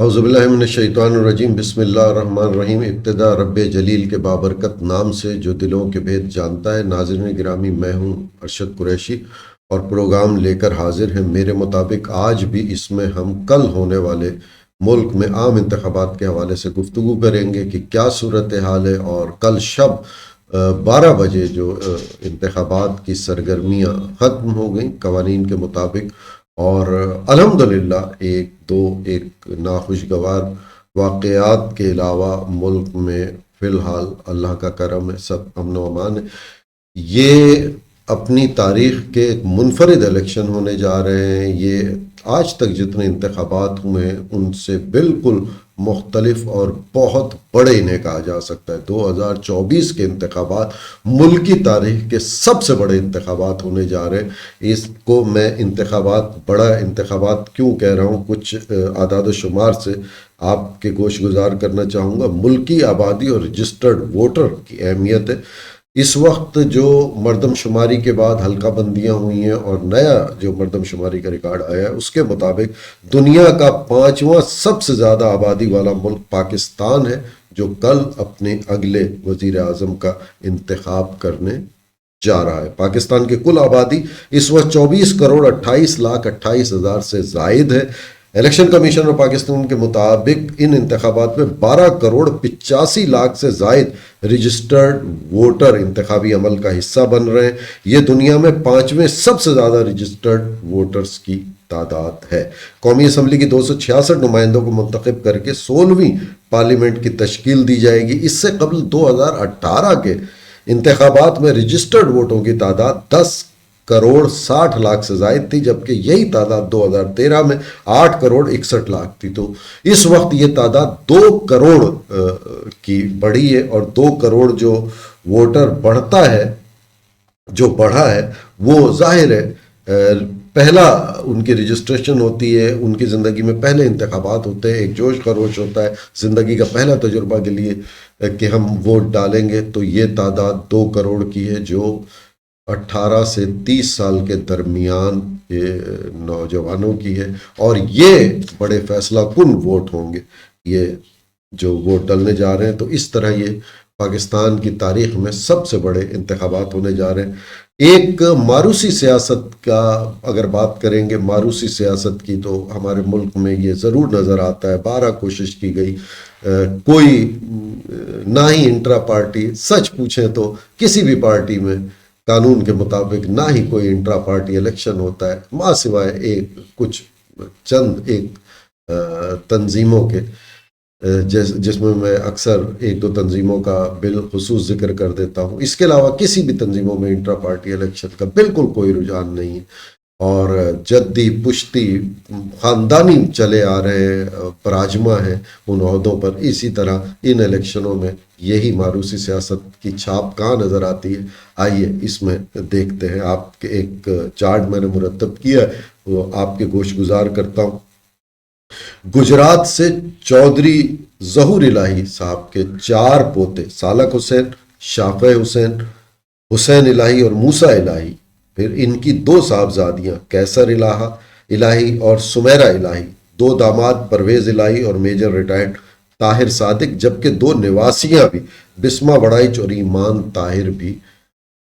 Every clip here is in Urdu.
اعوذ باللہ من الشیطان الرجیم بسم اللہ الرحمن الرحیم۔ ابتدا رب جلیل کے بابرکت نام سے جو دلوں کے بھید جانتا ہے۔ ناظرین گرامی، میں ہوں ارشد قریشی اور پروگرام لے کر حاضر ہیں۔ میرے مطابق آج بھی اس میں ہم کل ہونے والے ملک میں عام انتخابات کے حوالے سے گفتگو کریں گے کہ کیا صورتحال ہے، اور کل شب 12 بجے جو انتخابات کی سرگرمیاں ختم ہو گئیں قوانین کے مطابق، اور الحمدللہ ایک ناخوشگوار واقعات کے علاوہ ملک میں فی الحال اللہ کا کرم ہے، سب امن و امان ہے۔ یہ اپنی تاریخ کے ایک منفرد الیکشن ہونے جا رہے ہیں۔ یہ آج تک جتنے انتخابات ہوئے ہیں ان سے بالکل مختلف اور بہت بڑے انہیں کہا جا سکتا ہے۔ 2024 کے انتخابات ملکی تاریخ کے سب سے بڑے انتخابات ہونے جا رہے ہیں۔ اس کو میں بڑا انتخابات کیوں کہہ رہا ہوں، کچھ اعداد و شمار سے آپ کے گوش گزار کرنا چاہوں گا۔ ملکی آبادی اور رجسٹرڈ ووٹر کی اہمیت ہے۔ اس وقت جو مردم شماری کے بعد حلقہ بندیاں ہوئی ہیں اور نیا جو مردم شماری کا ریکارڈ آیا ہے، اس کے مطابق دنیا کا 5واں سب سے زیادہ آبادی والا ملک پاکستان ہے، جو کل اپنے اگلے وزیر اعظم کا انتخاب کرنے جا رہا ہے۔ پاکستان کی کل آبادی اس وقت 24,28,28,000 سے زائد ہے۔ الیکشن کمیشن آف پاکستان کے مطابق ان انتخابات میں 12,85,00,000 سے زائد رجسٹرڈ ووٹر انتخابی عمل کا حصہ بن رہے ہیں۔ یہ دنیا میں 5ویں سب سے زیادہ رجسٹرڈ ووٹرز کی تعداد ہے۔ قومی اسمبلی کی 266 نمائندوں کو منتخب کر کے 16ویں پارلیمنٹ کی تشکیل دی جائے گی۔ اس سے قبل 2018 کے انتخابات میں رجسٹرڈ ووٹوں کی تعداد 10,60,00,000 سے زائد تھی، جبکہ یہی تعداد 2013 میں 8,61,00,000 تھی۔ تو اس وقت یہ تعداد 2 کروڑ کی بڑھی ہے، اور 2 کروڑ جو ووٹر بڑھا ہے وہ ظاہر ہے پہلا ان کی رجسٹریشن ہوتی ہے، ان کی زندگی میں پہلے انتخابات ہوتے ہیں، ایک جوش خروش ہوتا ہے زندگی کا پہلا تجربہ کے لیے کہ ہم ووٹ ڈالیں گے۔ تو یہ تعداد 2 کروڑ کی ہے، جو 18 سے 30 سال کے درمیان نوجوانوں کی ہے، اور یہ بڑے فیصلہ کن ووٹ ہوں گے یہ جو ووٹ ڈالنے جا رہے ہیں۔ تو اس طرح یہ پاکستان کی تاریخ میں سب سے بڑے انتخابات ہونے جا رہے ہیں۔ ایک ماروثی سیاست کا اگر بات کریں گے، ماروثی سیاست کی، تو ہمارے ملک میں یہ ضرور نظر آتا ہے۔ 12 کوشش کی گئی، کوئی نہ ہی انٹرا پارٹی، سچ پوچھیں تو کسی بھی پارٹی میں قانون کے مطابق نہ ہی کوئی انٹرا پارٹی الیکشن ہوتا ہے، ماں سوائے چند تنظیموں کے، جس میں اکثر 1-2 تنظیموں کا بالخصوص ذکر کر دیتا ہوں۔ اس کے علاوہ کسی بھی تنظیموں میں انٹرا پارٹی الیکشن کا بالکل کوئی رجحان نہیں ہے، اور جدی پشتی خاندانی چلے آ رہے پراجما ہیں ان عہدوں پر۔ اسی طرح ان الیکشنوں میں یہی ماروثی سیاست کی چھاپ کہاں نظر آتی ہے، آئیے اس میں دیکھتے ہیں۔ آپ کے ایک چارٹ میں نے مرتب کیا ہے، وہ آپ کے گوش گزار کرتا ہوں۔ گجرات سے چودھری ظہور الہی صاحب کے 4 پوتے، سالک حسین، شافع حسین، حسین الہی اور موسیٰ الہی، پھر ان کی 2 صاحبزادیاں کیسر الہی اور سمیرہ الہی، 2 داماد پرویز الہی اور میجر ریٹائرڈ طاہر صادق، جبکہ 2 نواسیاں بھی بسمہ بڑائچ اور ایمان طاہر بھی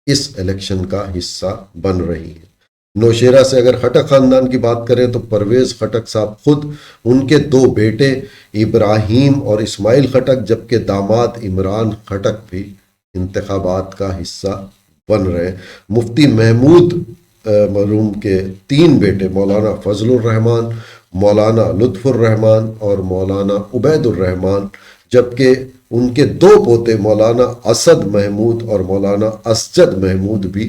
اس الیکشن کا حصہ بن رہی ہیں۔ نوشیرہ سے اگر خٹک خاندان کی بات کریں تو پرویز خٹک صاحب خود، ان کے 2 بیٹے ابراہیم اور اسماعیل خٹک، جبکہ داماد عمران خٹک بھی انتخابات کا حصہ بن رہے ہیں۔ مفتی محمود مرحوم کے 3 بیٹے مولانا فضل الرحمان، مولانا لطف الرحمان اور مولانا عبید الرحمان، جبکہ ان کے 2 پوتے مولانا اسد محمود اور مولانا اسجد محمود بھی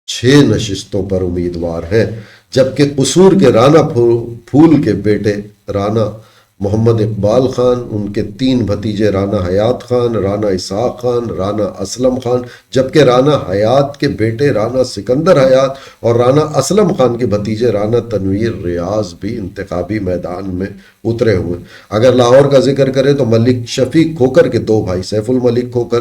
6 نشستوں پر امیدوار ہیں۔ جبکہ قصور کے رانا پھول کے بیٹے رانا محمد اقبال خان، ان کے 3 بھتیجے رانا حیات خان، رانا اسحاق خان، رانا اسلم خان، جبکہ رانا حیات کے بیٹے رانا سکندر حیات اور رانا اسلم خان کے بھتیجے رانا تنویر ریاض بھی انتخابی میدان میں اترے ہوئے۔ اگر لاہور کا ذکر کریں تو ملک شفیق کھوکر کے 2 بھائی، سیف الملک کھوکر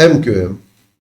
MQM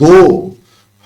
2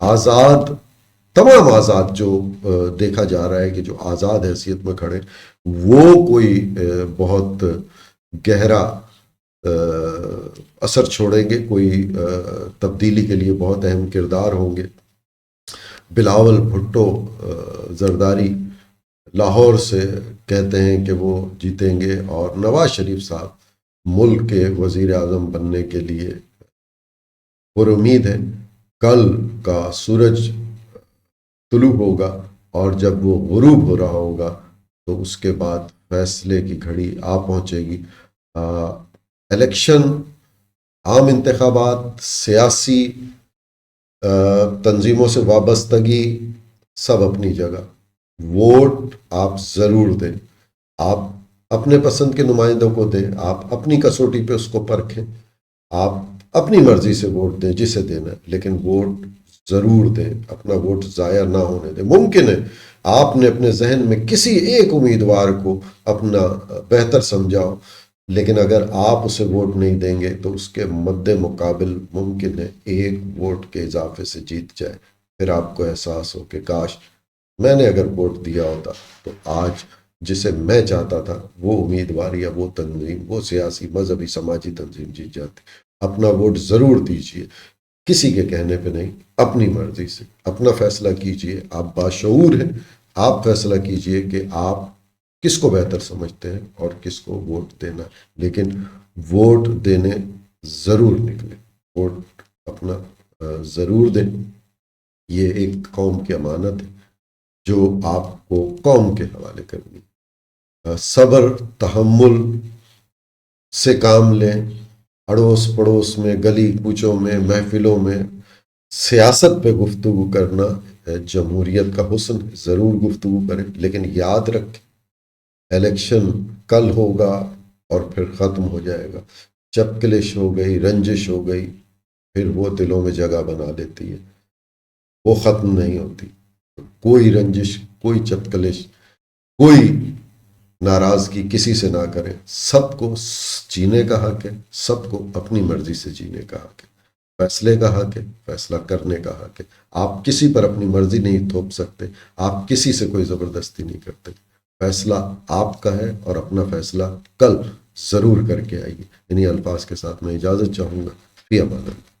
آزاد، تمام آزاد جو دیکھا جا رہا ہے کہ جو آزاد حیثیت میں کھڑے، وہ کوئی بہت گہرا اثر چھوڑیں گے، کوئی تبدیلی کے لیے بہت اہم کردار ہوں گے۔ بلاول بھٹو زرداری لاہور سے کہتے ہیں کہ وہ جیتیں گے، اور نواز شریف صاحب ملک کے وزیر اعظم بننے کے لیے پر امید ہے۔ کل کا سورج طلوع ہوگا، اور جب وہ غروب ہو رہا ہوگا تو اس کے بعد فیصلے کی گھڑی آ پہنچے گی۔ الیکشن، عام انتخابات، سیاسی تنظیموں سے وابستگی سب اپنی جگہ، ووٹ آپ ضرور دیں، آپ اپنے پسند کے نمائندوں کو دیں، آپ اپنی کسوٹی پہ اس کو پرکھیں، آپ اپنی مرضی سے ووٹ دیں جسے دینا ہے، لیکن ووٹ ضرور دیں، اپنا ووٹ ضائع نہ ہونے دیں۔ ممکن ہے آپ نے اپنے ذہن میں کسی ایک امیدوار کو اپنا بہتر سمجھا ہو، لیکن اگر آپ اسے ووٹ نہیں دیں گے تو اس کے مد مقابل ممکن ہے ایک ووٹ کے اضافے سے جیت جائے۔ پھر آپ کو احساس ہو کہ کاش میں نے اگر ووٹ دیا ہوتا تو آج جسے میں چاہتا تھا وہ امیدوار یا وہ تنظیم، وہ سیاسی مذہبی سماجی تنظیم جیت جاتی۔ اپنا ووٹ ضرور دیجیے، کسی کے کہنے پہ نہیں، اپنی مرضی سے اپنا فیصلہ کیجیے۔ آپ باشعور ہیں، آپ فیصلہ کیجیے کہ آپ کس کو بہتر سمجھتے ہیں اور کس کو ووٹ دینا، لیکن ووٹ دینے ضرور نکلیں، ووٹ اپنا ضرور دیں۔ یہ ایک قوم کی امانت ہے جو آپ کو قوم کے حوالے کرنی۔ صبر، تحمل سے کام لیں، اڑوس پڑوس میں، گلی کوچوں میں، محفلوں میں سیاست پہ گفتگو کرنا جمہوریت کا حسن ہے، ضرور گفتگو کریں، لیکن یاد رکھیں الیکشن کل ہوگا اور پھر ختم ہو جائے گا۔ چپکلش ہو گئی، رنجش ہو گئی، پھر وہ دلوں میں جگہ بنا لیتی ہے، وہ ختم نہیں ہوتی۔ کوئی رنجش، کوئی چپکلش، کوئی ناراضگی کسی سے نہ کریں، سب کو جینے کا حق ہے، سب کو اپنی مرضی سے جینے کا حق ہے، فیصلے کا حق ہے، فیصلہ کرنے کا حق ہے۔ آپ کسی پر اپنی مرضی نہیں تھوپ سکتے، آپ کسی سے کوئی زبردستی نہیں کرتے، فیصلہ آپ کا ہے، اور اپنا فیصلہ کل ضرور کر کے آئیے۔ انہی الفاظ کے ساتھ میں اجازت چاہوں گا، فی امان اللہ۔